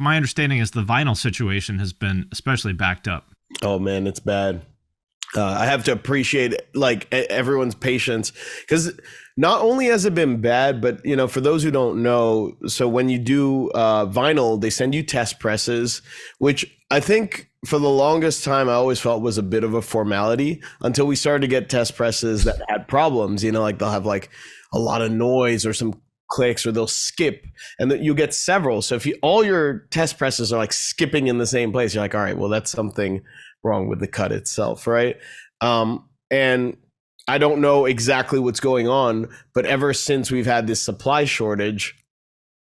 my understanding is the vinyl situation has been especially backed up. Oh man, it's bad. I have to appreciate like everyone's patience, because not only has it been bad, but you know, for those who don't know, so when you do vinyl, they send you test presses, which I think for the longest time I always felt was a bit of a formality until we started to get test presses that had problems. You know, like they'll have like a lot of noise or some clicks, or they'll skip, and that you get several. So if you, all your test presses are like skipping in the same place, you're like, all right, well, that's something wrong with the cut itself, right? And I don't know exactly what's going on, but ever since we've had this supply shortage,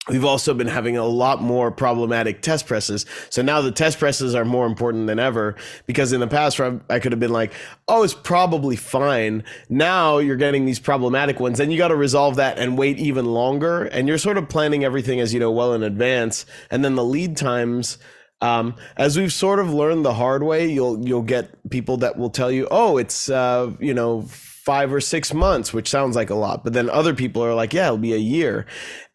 we've also been having a lot more problematic test presses. So now the test presses are more important than ever, because in the past where I could have been like, oh, it's probably fine. Now you're getting these problematic ones, and you got to resolve that and wait even longer. And you're sort of planning everything, as you know, well in advance. And then the lead times, as we've sort of learned the hard way, you'll get people that will tell you, oh, it's 5 or 6 months, which sounds like a lot, but then other people are like, yeah, it'll be a year.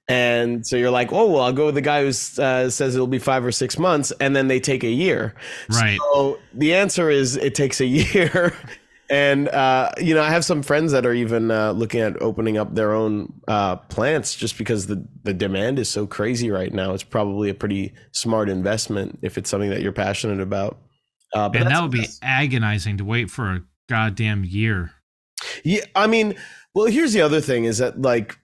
And so you're like, oh, well, I'll go with the guy who says it'll be 5 or 6 months, and then they take a year. Right. So the answer is it takes a year. And, I have some friends that are even looking at opening up their own plants, just because the demand is so crazy right now. It's probably a pretty smart investment if it's something that you're passionate about. And that would be agonizing to wait for a goddamn year. Yeah, I mean, well, here's the other thing is that, like,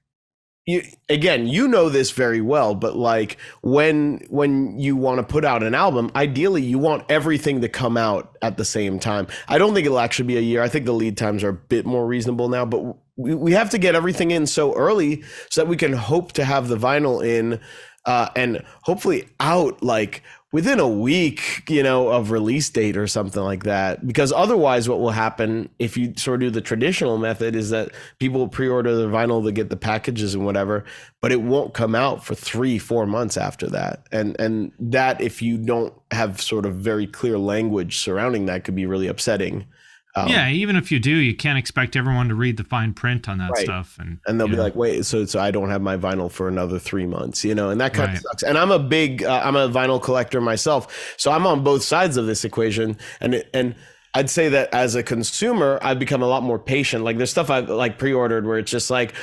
you know this very well, but like when you want to put out an album, ideally you want everything to come out at the same time. I don't think it'll actually be a year. I think the lead times are a bit more reasonable now, but we have to get everything in so early so that we can hope to have the vinyl in and hopefully out like within a week, of release date or something like that. Because otherwise what will happen if you sort of do the traditional method is that people will pre-order the vinyl to get the packages and whatever, but it won't come out for 3-4 months after that. And that, if you don't have sort of very clear language surrounding that, could be really upsetting. Yeah, even if you do, you can't expect everyone to read the fine print on that right. stuff. And they'll be like, wait, so I don't have my vinyl for another 3 months, and that kind of sucks. And I'm a big, I'm a vinyl collector myself. So I'm on both sides of this equation. And I'd say that as a consumer, I've become a lot more patient. Like there's stuff I've like pre-ordered where it's just like,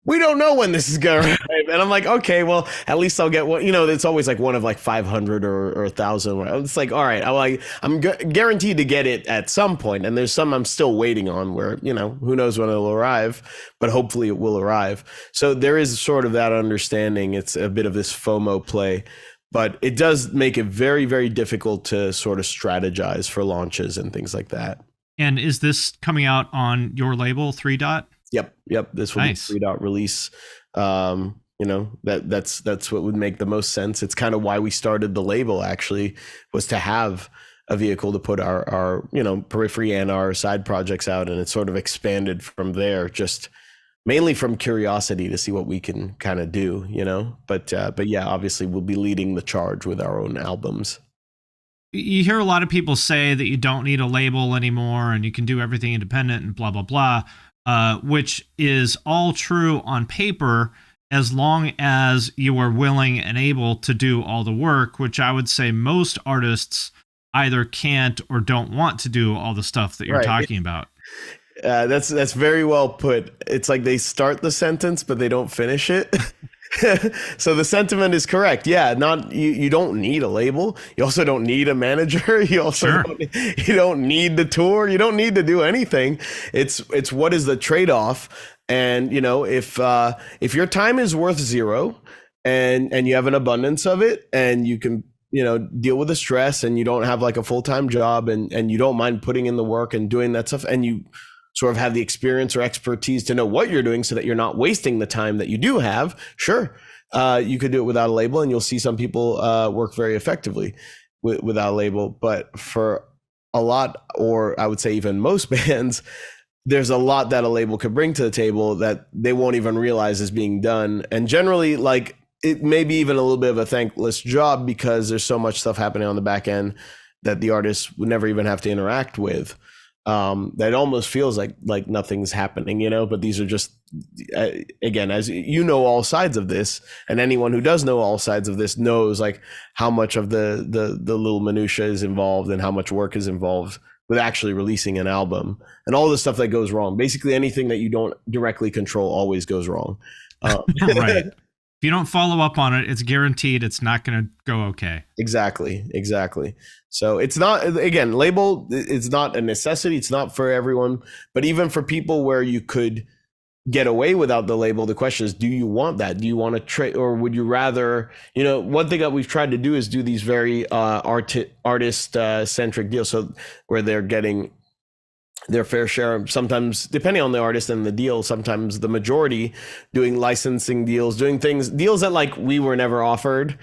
we don't know when this is going to arrive. And I'm like, okay, well, at least I'll get one. It's always like one of like 500 or 1,000. It's like, all right, I'm guaranteed to get it at some point. And there's some I'm still waiting on where, who knows when it'll arrive, but hopefully it will arrive. So there is sort of that understanding. It's a bit of this FOMO play, but it does make it very, very difficult to sort of strategize for launches and things like that. And is this coming out on your label, 3 Dot? Yep. This will nice. be 3 Dot release. That's what would make the most sense. It's kind of why we started the label, actually, was to have a vehicle to put our Periphery and our side projects out, and it sort of expanded from there, just mainly from curiosity to see what we can kind of do, But yeah, obviously we'll be leading the charge with our own albums. You hear a lot of people say that you don't need a label anymore and you can do everything independent and blah, blah, blah. Which is all true on paper, as long as you are willing and able to do all the work, which I would say most artists either can't or don't want to do all the stuff that you're talking about. That's very well put. It's like they start the sentence, but they don't finish it. So the sentiment is correct. Yeah, you don't need a label. You also don't need a manager. You also you don't need the tour. You don't need to do anything. It's what is the trade-off? And if your time is worth 0 and you have an abundance of it, and you can deal with the stress, and you don't have like a full-time job, and you don't mind putting in the work and doing that stuff, and you sort of have the experience or expertise to know what you're doing so that you're not wasting the time that you do have, sure, you could do it without a label, and you'll see some people work very effectively without a label. But for a lot, or I would say even most bands, there's a lot that a label could bring to the table that they won't even realize is being done. And generally, like, it may be even a little bit of a thankless job, because there's so much stuff happening on the back end that the artists would never even have to interact with. that almost feels like nothing's happening, but these are just, again, as you know, all sides of this, and anyone who does know all sides of this knows like how much of the little minutia is involved and how much work is involved with actually releasing an album and all the stuff that goes wrong. Basically anything that you don't directly control always goes wrong. Right. If you don't follow up on it, it's guaranteed it's not going to go okay. Exactly. So it's not, again, label, it's not a necessity. It's not for everyone, but even for people where you could get away without the label, the question is, do you want that? Do you want to trade, or would you rather, one thing that we've tried to do is do these very artist centric deals. So where they're getting their fair share, sometimes depending on the artist and the deal, sometimes the majority doing licensing deals, doing deals that like we were never offered.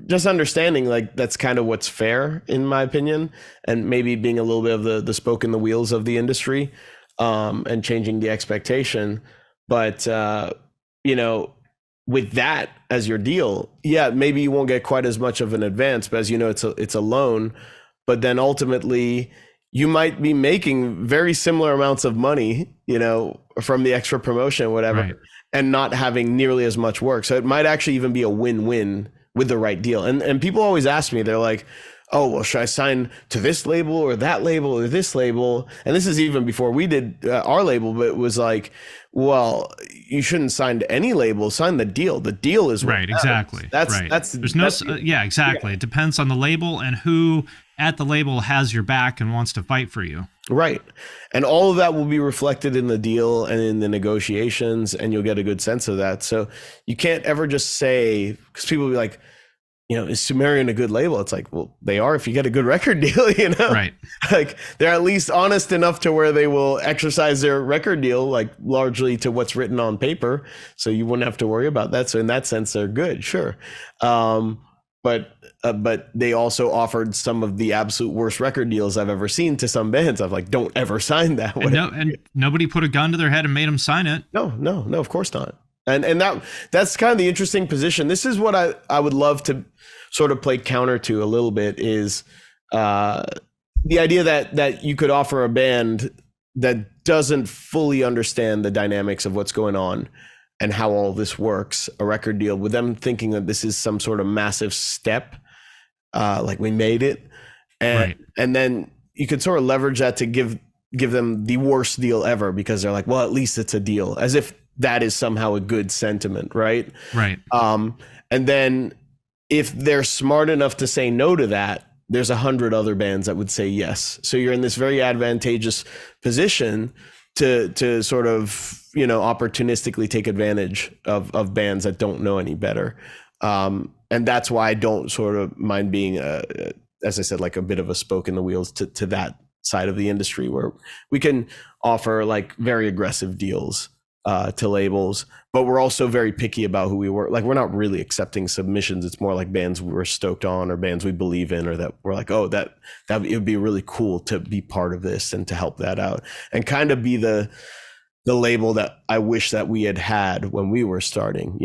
Just understanding like that's kind of what's fair in my opinion, and maybe being a little bit of the spoke in the wheels of the industry, and changing the expectation. But with that as your deal, yeah, maybe you won't get quite as much of an advance, but as you know, it's a loan. But then ultimately you might be making very similar amounts of money, from the extra promotion, whatever, right, and not having nearly as much work. So it might actually even be a win-win with the right deal. And people always ask me, they're like, oh, well, should I sign to this label or that label or this label? And this is even before we did our label, but it was like, well, you shouldn't sign to any label, sign the deal. The deal is right. Exactly. There's no, yeah, exactly. Yeah. It depends on the label and who at the label has your back and wants to fight for you. Right. And all of that will be reflected in the deal and in the negotiations, and you'll get a good sense of that. So you can't ever just say, because people will be like, is Sumerian a good label? It's like, well, they are if you get a good record deal, Right. Like they're at least honest enough to where they will exercise their record deal, like largely to what's written on paper. So you wouldn't have to worry about that. So in that sense, they're good, sure. But they also offered some of the absolute worst record deals I've ever seen to some bands. I'm like, don't ever sign that. And nobody put a gun to their head and made them sign it. No, of course not. And that's kind of the interesting position. This is what I would love to sort of play counter to a little bit, is the idea that you could offer a band that doesn't fully understand the dynamics of what's going on and how all this works, a record deal, with them thinking that this is some sort of massive step, like we made it. And then you could sort of leverage that to give them the worst deal ever, because they're like, well, at least it's a deal, as if that is somehow a good sentiment, right? Right. And then if they're smart enough to say no to that, there's 100 other bands that would say yes. So you're in this very advantageous position to sort of, opportunistically take advantage of bands that don't know any better. And that's why I don't sort of mind being, as I said, like a bit of a spoke in the wheels to that side of the industry, where we can offer like very aggressive deals to labels, but we're also very picky about who we work. Like, we're not really accepting submissions. It's more like bands we're stoked on, or bands we believe in, or that we're like, oh, that it would be really cool to be part of this and to help that out, and kind of be the label that I wish that we had when we were starting.